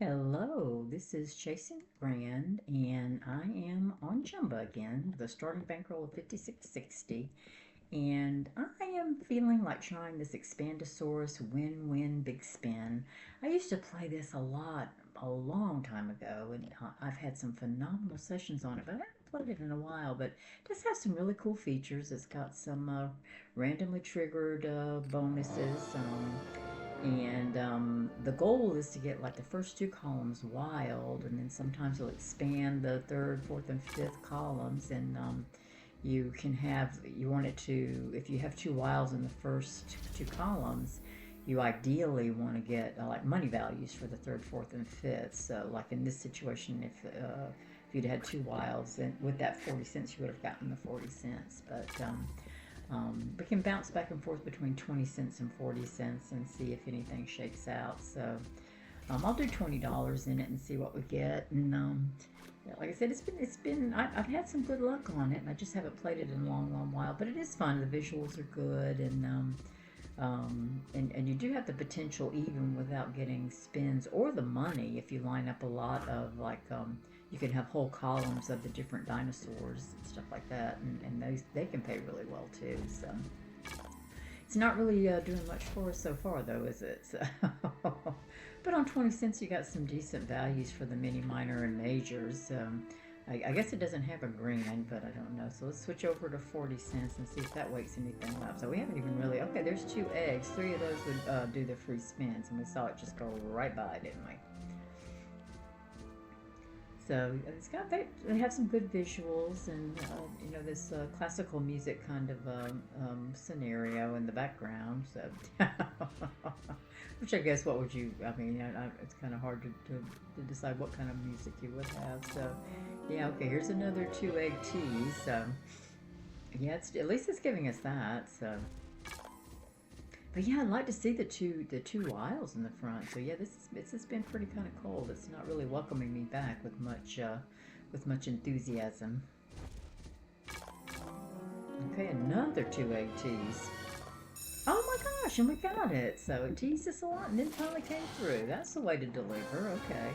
Hello, this is Chasing Grand, and I am on Chumba again with a starting bankroll of 5660. And I am feeling like trying this Expandasaurus win-win big spin. I used to play this a lot a long time ago, and I've had some phenomenal sessions on it, but I haven't played it in a while. But it does have some really cool features. It's got some randomly triggered bonuses. And the goal is to get like the first two columns wild, and then sometimes you'll expand the third, fourth, and fifth columns. And you can have, you want it to, if you have two wilds in the first two columns, you ideally want to get like money values for the third, fourth, and fifth. So, like in this situation, if you'd had two wilds, then with that 40 cents, you would have gotten the 40 cents. But we can bounce back and forth between 20 cents and 40 cents and see if anything shakes out. So I'll do $20 in it and see what we get. And yeah, like I said, I've had some good luck on it, and I just haven't played it in a long, long while. But it is fun. The visuals are good, and you do have the potential, even without getting spins or the money, if you line up a lot of you can have whole columns of the different dinosaurs and stuff like that, and they can pay really well too. So it's not really doing much for us so far, though, is it? So but on 20 cents, you got some decent values for the mini, minor, and majors. I guess it doesn't have a green, but I don't know. So let's switch over to 40 cents and see if that wakes anything up. So we haven't even really, okay, there's two eggs. Three of those would do the free spins, and we saw it just go right by, didn't we? So they have some good visuals, and this classical music kind of scenario in the background. So which I guess, what would you? I mean, it's kind of hard to decide what kind of music you would have. So yeah, okay. Here's another two egg tease. So yeah, at least it's giving us that. So. But yeah, I'd like to see the two wilds in the front. So yeah, this has been pretty kind of cold. It's not really welcoming me back with much enthusiasm. Okay, another two egg tease. Oh my gosh, and we got it. So it teased us a lot and then finally came through. That's the way to deliver. Okay,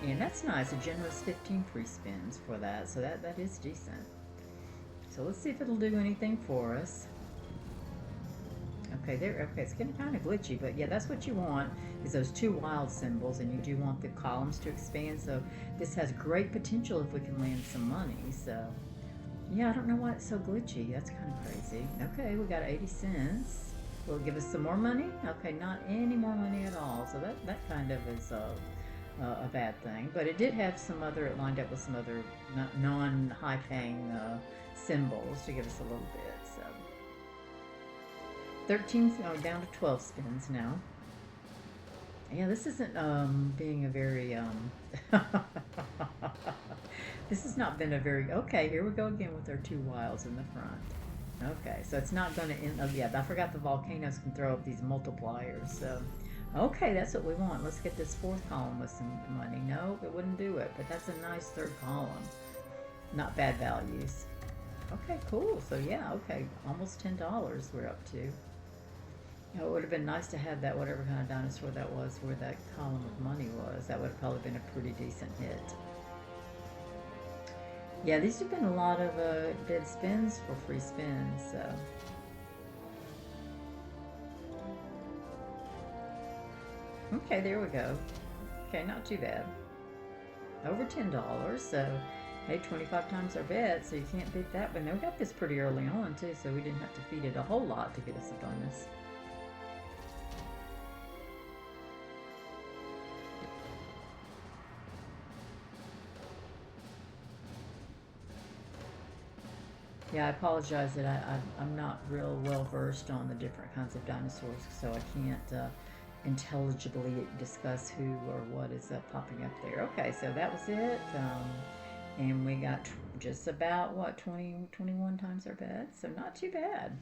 and that's nice. A generous 15 free spins for that. So that is decent. So let's see if it'll do anything for us. Okay, there. Okay, it's getting kind of glitchy, but yeah, that's what you want, is those two wild symbols, and you do want the columns to expand. So this has great potential if we can land some money. So yeah, I don't know why it's so glitchy. That's kind of crazy. Okay, we got 80 cents. Will it give us some more money? Okay, not any more money at all. So that kind of is a bad thing. But it did have some other. It lined up with some other non-high paying symbols to give us a little bit. So. 13, oh, down to 12 spins now. Yeah, this isn't being a very this has not been a very, okay, here we go again with our two wilds in the front. Okay, so it's not going to end. Oh yeah, I forgot the volcanoes can throw up these multipliers. So okay, that's what we want. Let's get this fourth column with some money. No, it wouldn't do it, but that's a nice third column. Not bad values. Okay, cool. So yeah, okay, almost $10 we're up to. It would have been nice to have that, whatever kind of dinosaur that was, where that column of money was. That would have probably been a pretty decent hit. Yeah, these have been a lot of dead spins for free spins. So. Okay, there we go. Okay, not too bad. Over $10. So, hey, 25 times our bet, so you can't beat that. But we got this pretty early on, too, so we didn't have to feed it a whole lot to get us a bonus. Yeah, I apologize that I'm not real well versed on the different kinds of dinosaurs, so I can't intelligibly discuss who or what is popping up there. Okay, so that was it. And we got just about, what, 21 times our bet, so not too bad.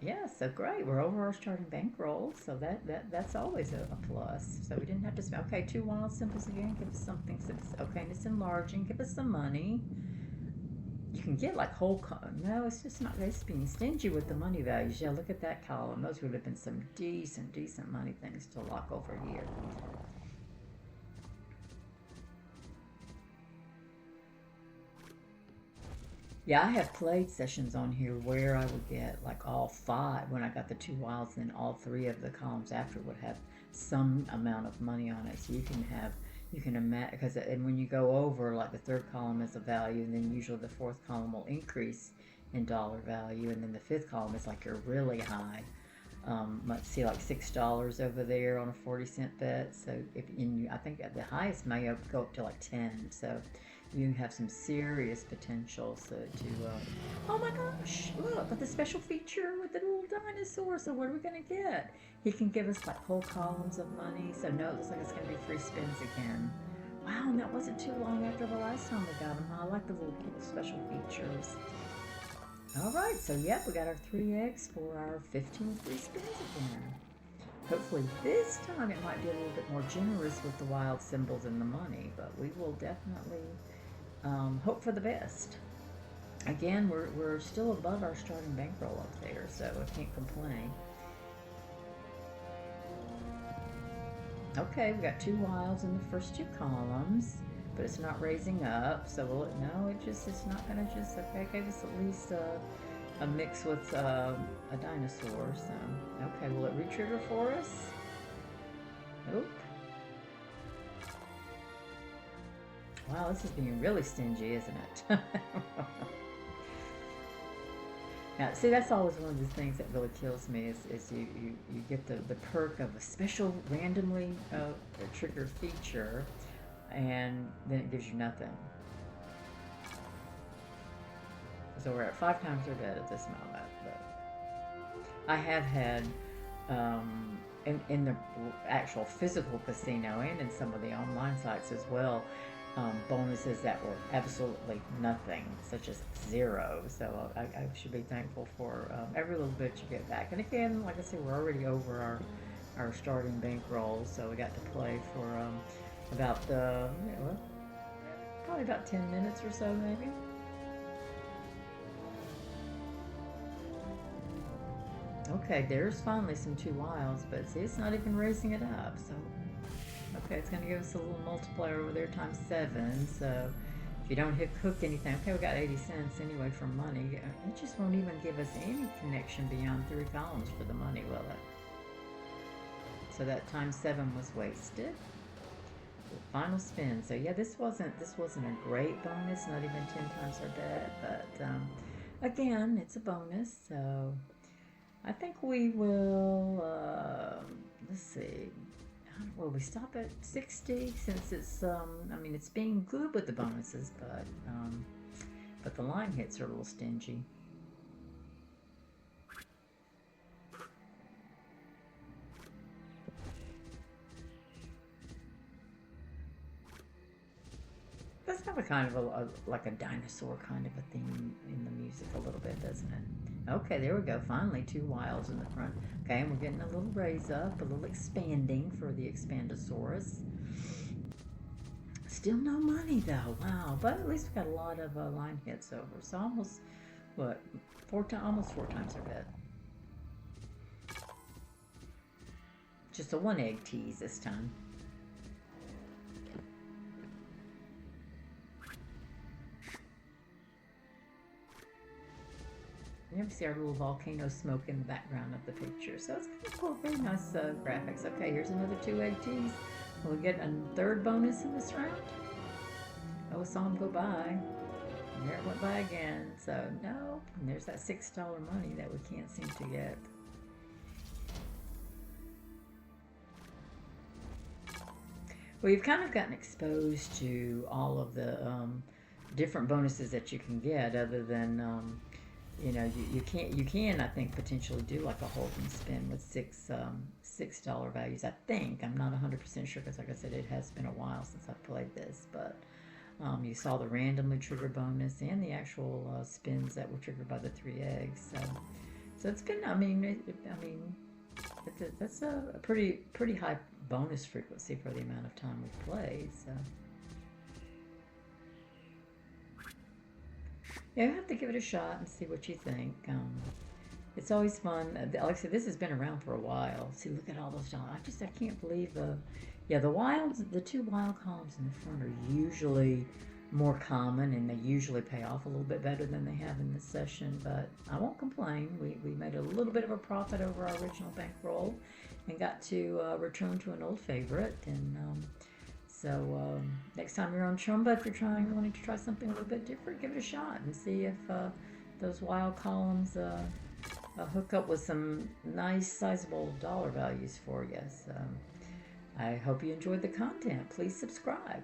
Yeah, so great. We're over our starting bankroll, so that's always a plus. So we didn't have to spend. Okay, two wild symbols again. Give us something. Okay, and it's enlarging. Give us some money. You can get like whole. No, it's just not. It's being stingy with the money values. Yeah, look at that column. Those would have been some decent money things to lock over here. Yeah, I have played sessions on here where I would get like all five when I got the two wilds, and then all three of the columns after would have some amount of money on it. So you can imagine, because and when you go over, like the third column is a value, and then usually the fourth column will increase in dollar value, and then the fifth column is like you're really high. Let's see, like $6 over there on a 40-cent bet. So if in you, I think at the highest may go up to like 10. So you have some serious potential. So oh my gosh, look at the special feature with the little dinosaur. So what are we gonna get? He can give us like whole columns of money. So no, it looks like it's gonna be free spins again. Wow, and that wasn't too long after the last time we got him. I like the little special features. Alright, so yep, we got our 3 eggs for our 15 free spins again. Hopefully this time it might be a little bit more generous with the wild symbols and the money, but we will definitely hope for the best. Again, we're still above our starting bankroll up there, so I can't complain. Okay, we got 2 wilds in the first 2 columns, but it's not raising up, so will it? No, it's not gonna just, okay, gave us at least a mix with a dinosaur, so, okay, will it re-trigger for us? Nope. Wow, this is being really stingy, isn't it? Now, see, that's always one of the things that really kills me is you get the perk of a special randomly triggered feature, and then it gives you nothing. So we're at 5 times our bet at this moment. But I have had in the actual physical casino and in some of the online sites as well, bonuses that were absolutely nothing, such as 0. So I should be thankful for every little bit you get back. And again, like I said, we're already over our starting bankroll, so we got to play for about probably about 10 minutes or so, maybe. Okay, there's finally some 2 wilds, but see, it's not even raising it up, so okay, it's going to give us a little multiplier over there times 7, so if you don't hook anything, okay, we got 80 cents anyway for money. It just won't even give us any connection beyond 3 columns for the money, will it? So that times 7 was wasted. Final spin. So yeah, this wasn't a great bonus, not even 10 times our bet, but again, it's a bonus, so I think we will, let's see, will we stop at 60 since it's, I mean, it's being good with the bonuses, but the line hits are a little stingy. Does have a kind of like a dinosaur kind of a theme in the music a little bit, doesn't it? Okay, there we go. Finally, 2 wilds in the front. Okay, and we're getting a little raise up, a little expanding for the Expandasaurus. Still no money though. Wow, but at least we got a lot of line hits over. So almost what? Almost 4 times our bet. Just a 1 egg tease this time. You can see our little volcano smoke in the background of the picture. So it's kind of cool. Very nice graphics. Okay, here's another 2 egg tease. Will we get a 3rd bonus in this round? Oh, I saw him go by. And there it went by again. So, no. And there's that $6 money that we can't seem to get. Well, you've kind of gotten exposed to all of the different bonuses that you can get other than... you know, you can I think potentially do like a hold and spin with $6 values. I think I'm not 100% sure because like I said, it has been a while since I've played this, but you saw the randomly trigger bonus and the actual spins that were triggered by the 3 eggs. So it's been, I mean, that's a pretty high bonus frequency for the amount of time we've played. So. Yeah, you have to give it a shot and see what you think. It's always fun. Like I said, this has been around for a while. See, look at all those dollars. I can't believe the 2 wild columns in the front are usually more common, and they usually pay off a little bit better than they have in this session, but I won't complain. We made a little bit of a profit over our original bankroll and got to return to an old favorite. And so next time you're on Chumba, if you're wanting to try something a little bit different, give it a shot and see if those wild columns hook up with some nice sizable dollar values for you. So I hope you enjoyed the content. Please subscribe.